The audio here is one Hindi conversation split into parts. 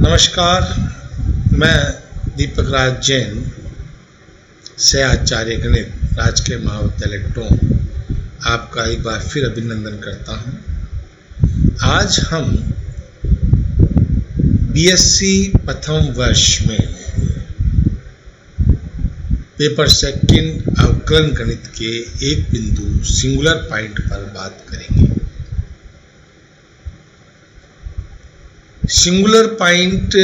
नमस्कार, मैं दीपक राज जैन से आचार्य गणित राजकीय महाविद्यालय टोंक आपका एक बार फिर अभिनंदन करता हूं। आज हम बीएससी प्रथम वर्ष में पेपर सेकंड अवकलन गणित के एक बिंदु सिंगुलर पॉइंट पर बात करेंगे। सिंगुलर पॉइंट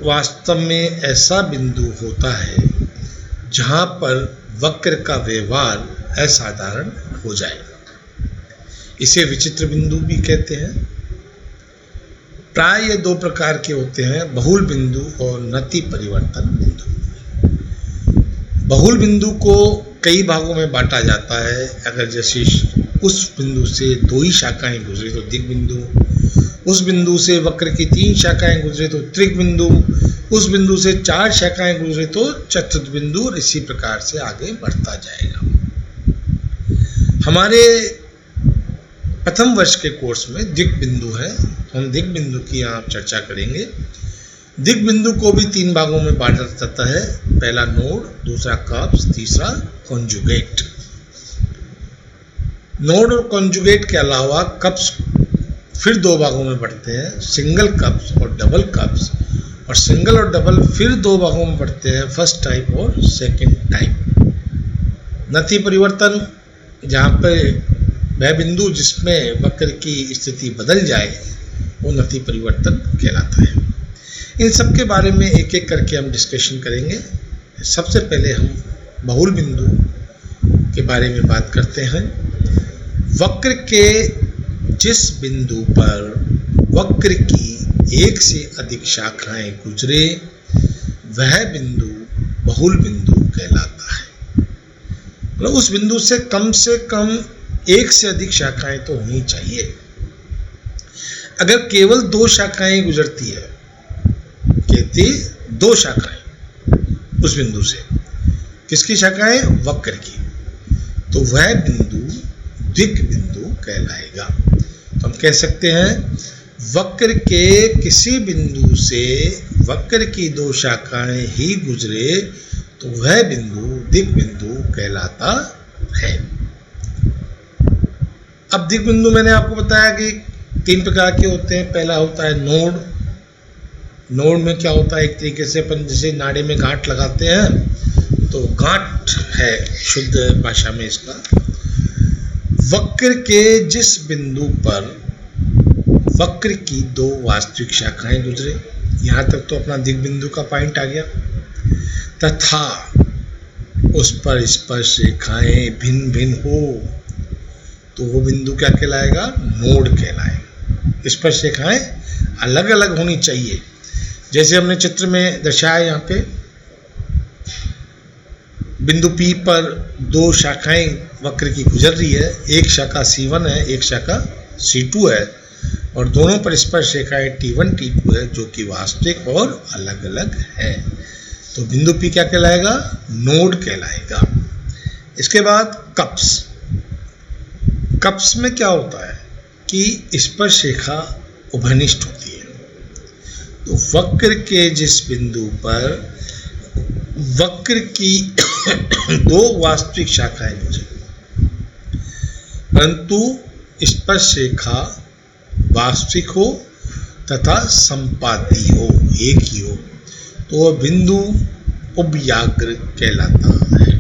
वास्तव में ऐसा बिंदु होता है जहां पर वक्र का व्यवहार असाधारण हो जाए। इसे विचित्र बिंदु भी कहते हैं। प्राय ये दो प्रकार के होते हैं, बहुल बिंदु और नति परिवर्तन बिंदु। बहुल बिंदु को कई भागों में बांटा जाता है। अगर जैसे उस बिंदु से दो ही शाखाएं गुजरे तो दिक् बिंदु, उस बिंदु से वक्र की तीन शाखाएं गुजरे तो त्रिक बिंदु, उस बिंदु से चार शाखाएं गुजरे तो चतुर्थ बिंदु, और इसी प्रकार से आगे बढ़ता जाएगा। हमारे प्रथम वर्ष के कोर्स में दिक् बिंदु है, हम दिक् बिंदु की यहाँ चर्चा करेंगे। दिक् बिंदु को भी तीन भागों में बांटा जाता है। पहला नोड, दूसरा कप्स, तीसरा कॉन्जुगेट। नोड और कॉन्जुगेट के अलावा कप्स फिर दो भागों में बढ़ते हैं, सिंगल कप्स और डबल कप्स, और सिंगल और डबल फिर दो भागों में बढ़ते हैं, फर्स्ट टाइप और सेकंड टाइप। नति परिवर्तन, जहाँ पर वह बिंदु जिसमें वक्र की स्थिति बदल जाए वो नति परिवर्तन कहलाता है। इन सब के बारे में एक एक करके हम डिस्कशन करेंगे। सबसे पहले हम बहुल बिंदु के बारे में बात करते हैं। वक्र के जिस बिंदु पर वक्र की एक से अधिक शाखाएं गुजरे वह बिंदु बहुल बिंदु कहलाता है। मतलब उस बिंदु से कम एक से अधिक शाखाएं तो होनी चाहिए। अगर केवल दो शाखाएं गुजरती है, कहती दो शाखाएं उस बिंदु से, किसकी शाखाएं? वक्र की, तो वह बिंदु दिक् बिंदु कहलाएगा। तो हम कह सकते हैं वक्र के किसी बिंदु से वक्र की दो शाखाएं ही गुजरे तो वह बिंदु दिक् बिंदु कहलाता है। अब दिक् बिंदु मैंने आपको बताया कि तीन प्रकार के होते हैं। पहला होता है नोड। नोड में क्या होता है, एक तरीके से अपन जैसे नाड़े में गांठ लगाते हैं, तो गांठ है शुद्ध भाषा में इसका। वक्र के जिस बिंदु पर वक्र की दो वास्तविक शाखाएं गुजरे, यहां तक तो अपना दिक् बिंदु का पॉइंट आ गया, तथा उस पर स्पर्श रेखाएं भिन्न भिन्न हो तो वो बिंदु क्या कहलाएगा? नोड कहलाएगा। स्पर्श रेखाएं अलग अलग होनी चाहिए। जैसे हमने चित्र में दर्शाया, यहाँ पे बिंदु P पर दो शाखाएं वक्र की गुजर रही है, एक शाखा C1 है, एक शाखा C2 है, और दोनों पर स्पर्श रेखाएं T1 T2 है, जो कि वास्तविक और अलग अलग है। तो बिंदु P क्या कहलाएगा? नोड कहलाएगा। इसके बाद कप्स। कप्स में क्या होता है कि स्पर्श रेखा उभयनिष्ठ होती है। तो वक्र के जिस बिंदु पर वक्र की दो वास्तविक शाखाएं गुजरे परंतु स्पर्श रेखा वास्तविक हो तथा संपाती हो, एक ही हो, तो वह बिंदु उभयाग्र कहलाता है।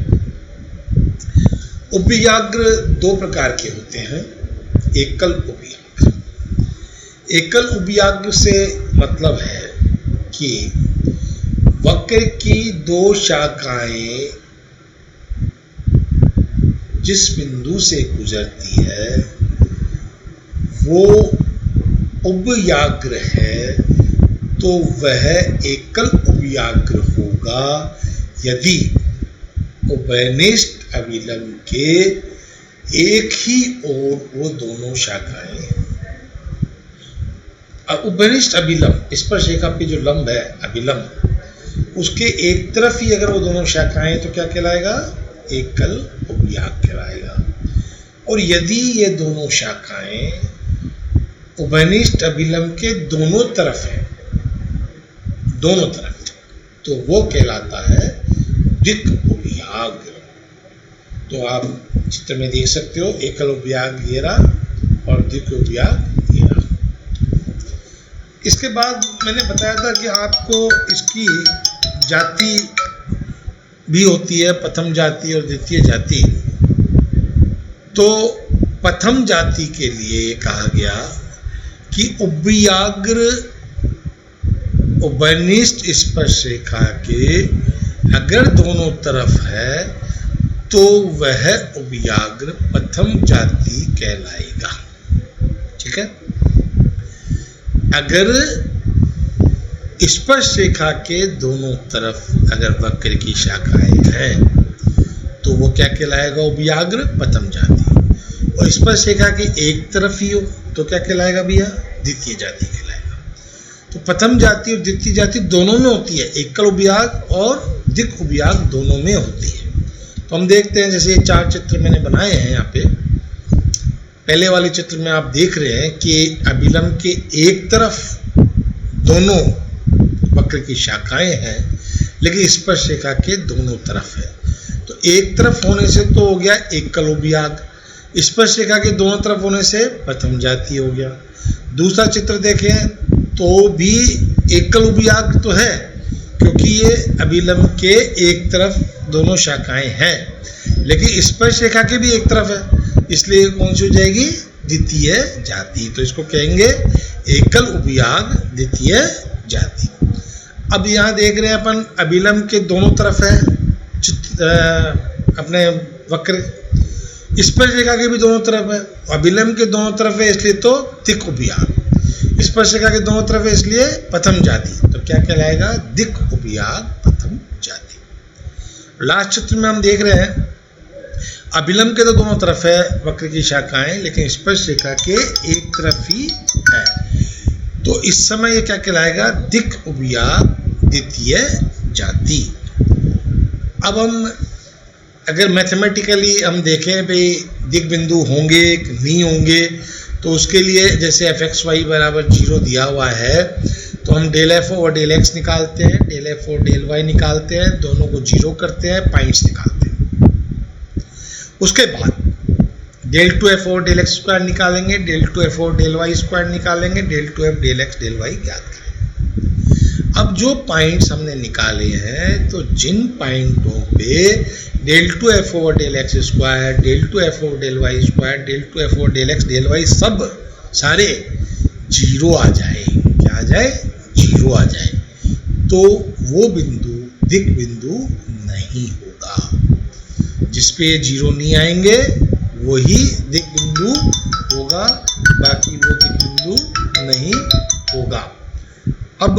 उभयाग्र दो प्रकार के होते हैं। एकल उभयाग्र। एकल उभयाग्र से मतलब है कि वक्र की दो शाखाएं जिस बिंदु से गुजरती है वो उभयाग्र है, तो वह एकल उभयाग्र होगा यदि उभयनिष्ठ अभिलंब के एक ही ओर वो दोनों शाखाएं। उभयनिष्ठ अभिलंब, स्पर्श रेखा पे जो लंब है अभिलंब, उसके एक तरफ ही अगर वो दोनों शाखाएं तो क्या कहलाएगा? एकल उभयाग्र कहलाएगा। और यदि ये दोनों शाखाएं उभयनिष्ठ अभिलंब के दोनों तरफ है दोनों तरफ, तो वो कहलाता है दिक् उपयाग्र। तो आप चित्र में देख सकते हो एकल उपयाग ये रहा और दिक् उपयाग ये रहा। इसके बाद मैंने बताया था कि आपको इसकी जाति भी होती है, प्रथम जाति और द्वितीय जाति। तो प्रथम जाति के लिए कहा गया कि उपयाग्र उभयनिष्ठ स्पर्श रेखा के अगर दोनों तरफ है तो वह उपयाग्र प्रथम जाति कहलाएगा। ठीक है, अगर स्पर्श रेखा के दोनों तरफ अगर वक्र की शाखाएं हैं तो वो क्या कहलाएगा? उपयाग्र प्रथम जाति। और स्पर्श रेखा के एक तरफ ही हो तो क्या कहलाएगा भैया? द्वितीय जाति कहलाएगा। तो प्रथम जाति और द्वितीय जाति दोनों में होती है, एकल उपयाग और दिक् उपयाग दोनों में होती है। तो हम देखते हैं, जैसे ये 4 चित्र मैंने बनाए हैं यहाँ पे। पहले वाले चित्र में आप देख रहे हैं कि अभिलंब के एक तरफ दोनों वक्र की शाखाएं हैं, लेकिन स्पर्श रेखा के दोनों तरफ है। तो एक तरफ होने से तो हो गया एकल उपयाग, स्पर्श रेखा के दोनों तरफ होने से प्रथम जाति हो गया। दूसरा चित्र देखें तो भी एकल उपयाग तो है, क्योंकि ये अभिलंब के एक तरफ दोनों शाखाएं हैं, लेकिन स्पर्श रेखा के भी एक तरफ है, इसलिए कौन सी हो जाएगी? द्वितीय जाति। तो इसको कहेंगे एकल उपयाग द्वितीय जाति। अब यहाँ देख रहे हैं अपन अभिलंब के दोनों तरफ है अपने वक्र, स्पर्श रेखा के भी दोनों तरफ है, अभिलंब के दोनों तरफ है इसलिए तो दिक् उपयाग, स्पर्श रेखा के दोनों तरफ है इसलिए प्रथम जाति। तो क्या कहलाएगा? दिक् उपयाग प्रथम जाति। लास्ट चित्र में हम देख रहे हैं अभिलंब के तो दोनों तरफ है वक्र की शाखाएं, लेकिन स्पर्श रेखा के एक तरफ ही है, तो इस समय ये क्या कहलाएगा? दिक् उपयाग द्वितीय जाति। अब हम अगर मैथमेटिकली हम देखें भाई दिक् बिंदु होंगे कि नहीं होंगे, तो उसके लिए जैसे fxy बराबर 0 दिया हुआ है तो हम डेल f और डेल x निकालते हैं, डेल f और डेल y निकालते हैं, दोनों को 0 करते हैं, पॉइंट्स निकालते हैं। उसके बाद डेल 2f और डेल x स्क्वायर निकालेंगे, डेल 2f और डेल y स्क्वायर निकालेंगे, del 2f del x del y ज्ञात करेंगे। अब जो पॉइंट्स हमने निकाले हैं, तो जिन पॉइंटों पे del 2f over del x square, del 2f over del y square, del 2f over del x del y सब सारे 0 आ जाए, क्या आ जाए? 0 आ जाए, तो वो बिंदु दिक् बिंदु नहीं होगा। जिस पे 0 नहीं आएंगे वही दिक् बिंदु होगा, बाकी वो दिक् बिंदु नहीं होगा। अब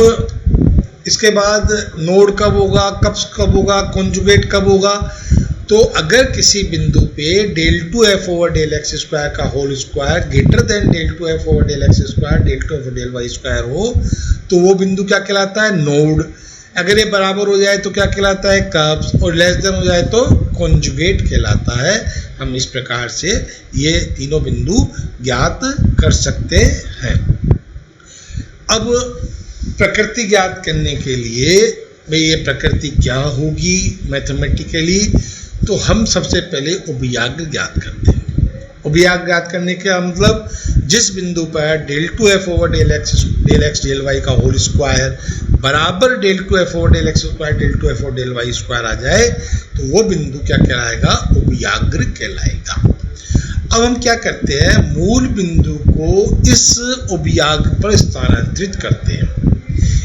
इसके बाद नोड कब होगा, कप्स कब होगा, कॉन्जुगेट कब होगा? तो अगर किसी बिंदु पे del 2f over del x square का whole square greater than del 2f over del x square del 2f over del y square हो, तो वो बिंदु क्या कहलाता है? नोड। अगर ये बराबर हो जाए तो क्या कहलाता है? कप्स। और लेस देन हो जाए तो कॉन्जुगेट कहलाता है। हम इस प्रकार से ये तीनों बिंदु ज्ञात कर सकते हैं। अब प्रकृति ज्ञात करने के लिए भाई ये प्रकृति क्या होगी मैथमेटिकली, तो हम सबसे पहले उपयाग ज्ञात करते हैं। उपयाग ज्ञात करने का मतलब जिस बिंदु पर del 2f over del x del y का होल स्क्वायर बराबर del 2f over del x square del 2f over del y square आ जाए, तो वो बिंदु क्या कहलाएगा? उपयाग्र कहलाएगा। अब हम क्या करते हैं? मूल बिंदु को इस उपयाग पर स्थानांतरित करते हैं।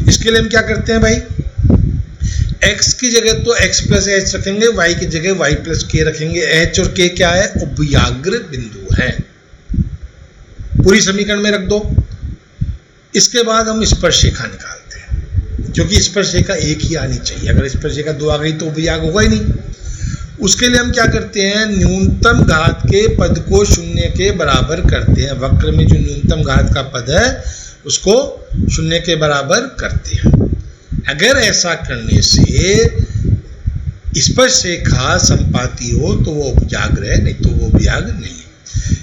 इसके लिए हम क्या करते हैं भाई? x की जगह तो x प्लस एच रखेंगे, y की जगह y प्लस के रखेंगे। h और k क्या है? उपयाग्र बिंदु है। पूरी समीकरण में रख दो। इसके बाद हम स्पर्श रेखा निकालते हैं, क्योंकि स्पर्श रेखा एक ही आनी चाहिए। अगर स्पर्श रेखा 2 आ गई तो उपयाग होगा ही नहीं। उसके लिए हम क्या करते हैं? न्यूनतम घात के पद को 0 के बराबर करते हैं। वक्र में जो न्यूनतम घात का पद है उसको 0 के बराबर करते हैं। अगर ऐसा करने से स्पर्श रेखा संपाती हो तो वो उपयाग्र है, नहीं तो वो उपयाग नहीं है।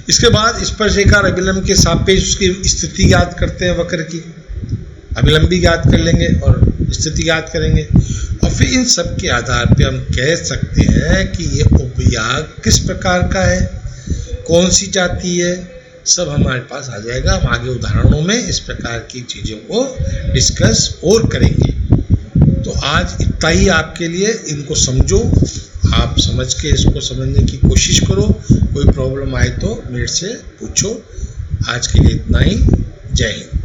इसके बाद स्पर्श रेखा और अभिलंब के सापेक्ष उसकी स्थिति ज्ञात करते हैं वक्र की। अभिलंब भी ज्ञात कर लेंगे और स्थिति याद करेंगे और फिर इन सब के आधार पे हम कह सकते हैं कि ये उपयाग किस प्रकार का है, कौन सी जाति है, सब हमारे पास आ जाएगा। हम आगे उदाहरणों में इस प्रकार की चीज़ों को डिस्कस और करेंगे। तो आज इतना ही आपके लिए, इनको समझो, आप समझ के इसको समझने की कोशिश करो। कोई प्रॉब्लम आए तो मेरे से पूछो। आज के लिए इतना ही। जय हिंद।